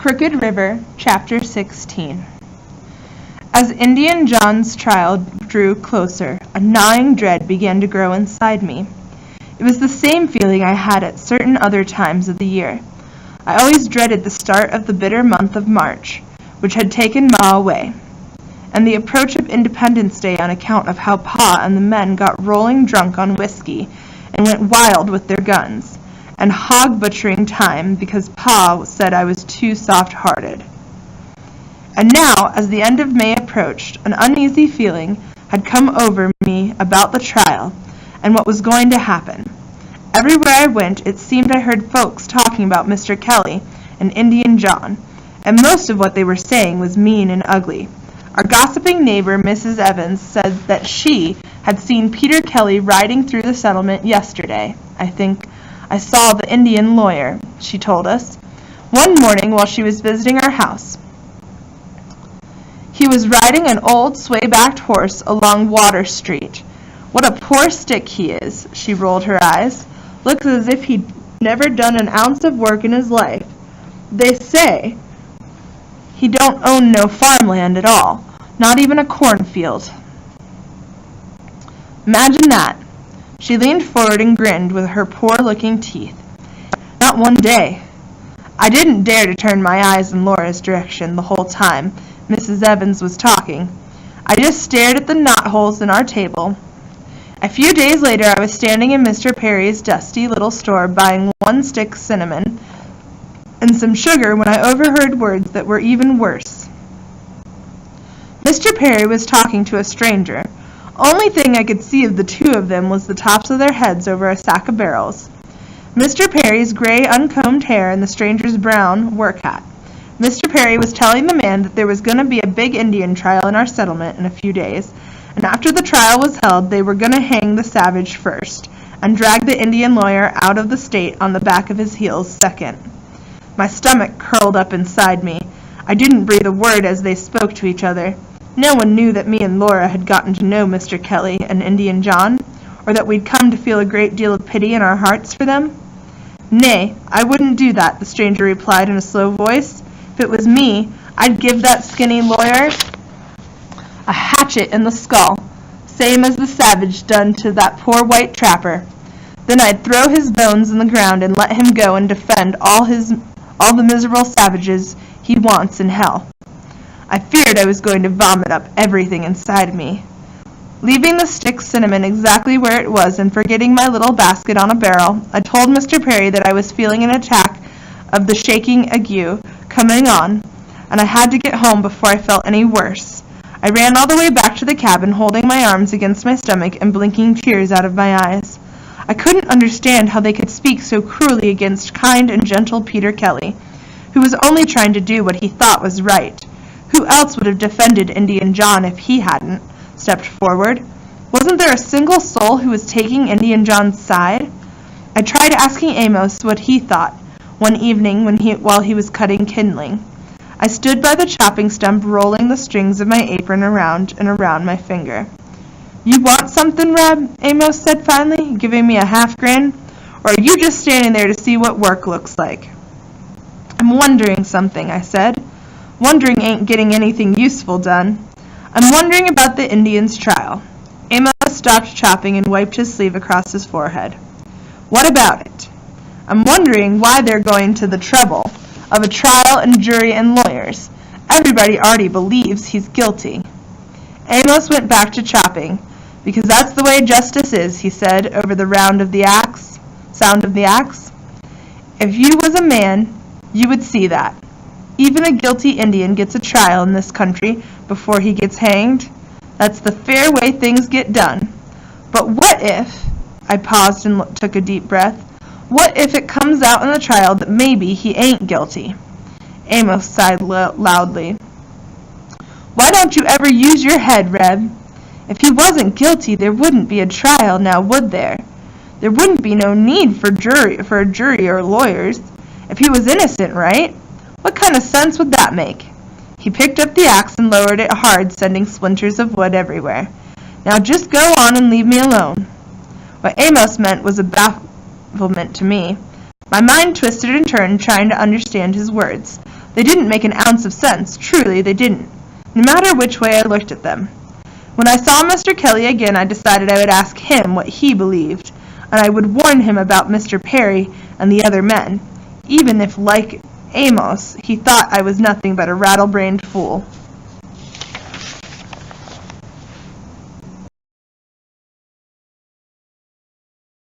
Crooked River, Chapter 16. As Indian John's trial drew closer, a gnawing dread began to grow inside me. It was the same feeling I had at certain other times of the year. I always dreaded the start of the bitter month of March, which had taken Ma away, and the approach of Independence Day on account of how Pa and the men got rolling drunk on whiskey and went wild with their guns, and hog butchering time because Pa said I was too soft-hearted. And now, as the end of May approached, an uneasy feeling had come over me about the trial and what was going to happen. Everywhere I went, it seemed I heard folks talking about Mr. Kelly and Indian John, and most of what they were saying was mean and ugly. Our gossiping neighbor, Mrs. Evans, said that she had seen Peter Kelly riding through the settlement yesterday. I think I saw the Indian lawyer, she told us, one morning while she was visiting our house. He was riding an old sway-backed horse along Water Street. What a poor stick he is, she rolled her eyes. Looks as if he'd never done an ounce of work in his life. They say he don't own no farmland at all, not even a cornfield. Imagine that. She leaned forward and grinned with her poor-looking teeth. Not one day. I didn't dare to turn my eyes in Laura's direction the whole time Mrs. Evans was talking. I just stared at the knotholes in our table. A few days later I was standing in Mr. Perry's dusty little store buying 1 stick cinnamon and some sugar when I overheard words that were even worse. Mr. Perry was talking to a stranger. Only thing I could see of the two of them was the tops of their heads over a sack of barrels. Mr. Perry's gray, uncombed hair and the stranger's brown work hat. Mr. Perry was telling the man that there was going to be a big Indian trial in our settlement in a few days, and after the trial was held, they were going to hang the savage first, and drag the Indian lawyer out of the state on the back of his heels second. My stomach curled up inside me. I didn't breathe a word as they spoke to each other. No one knew that me and Laura had gotten to know Mr. Kelly and Indian John, or that we'd come to feel a great deal of pity in our hearts for them. Nay, I wouldn't do that, the stranger replied in a slow voice. If it was me, I'd give that skinny lawyer a hatchet in the skull, same as the savage done to that poor white trapper. Then I'd throw his bones in the ground and let him go and defend all the miserable savages he wants in hell. I feared I was going to vomit up everything inside me. Leaving the stick cinnamon exactly where it was and forgetting my little basket on a barrel, I told Mr. Perry that I was feeling an attack of the shaking ague coming on, and I had to get home before I felt any worse. I ran all the way back to the cabin, holding my arms against my stomach and blinking tears out of my eyes. I couldn't understand how they could speak so cruelly against kind and gentle Peter Kelly, who was only trying to do what he thought was right. Who else would have defended Indian John if he hadn't stepped forward? Wasn't there a single soul who was taking Indian John's side? I tried asking Amos what he thought one evening while he was cutting kindling. I stood by the chopping stump, rolling the strings of my apron around and around my finger. "You want something, Reb?" Amos said finally, giving me a half grin. "Or are you just standing there to see what work looks like?" "I'm wondering something," I said. "Wondering ain't getting anything useful done. I'm wondering about the Indian's trial." Amos stopped chopping and wiped his sleeve across his forehead. "What about it?" "I'm wondering why they're going to the trouble of a trial and jury and lawyers. Everybody already believes he's guilty." Amos went back to chopping. "Because that's the way justice is," he said over the sound of the axe. "If you was a man, you would see that. Even a guilty Indian gets a trial in this country before he gets hanged. That's the fair way things get done. But what if," I paused and took a deep breath, "what if it comes out in the trial that maybe he ain't guilty?" Amos sighed loudly. "Why don't you ever use your head, Reb? If he wasn't guilty, there wouldn't be a trial now, would there? There wouldn't be no need for a jury or lawyers. If he was innocent, right? What kind of sense would that make?" He picked up the axe and lowered it hard, sending splinters of wood everywhere. "Now just go on and leave me alone." What Amos meant was a bafflement to me. My mind twisted and turned, trying to understand his words. They didn't make an ounce of sense, truly they didn't, no matter which way I looked at them. When I saw Mr. Kelly again, I decided I would ask him what he believed, and I would warn him about Mr. Perry and the other men, even if, like Amos, he thought I was nothing but a rattle-brained fool.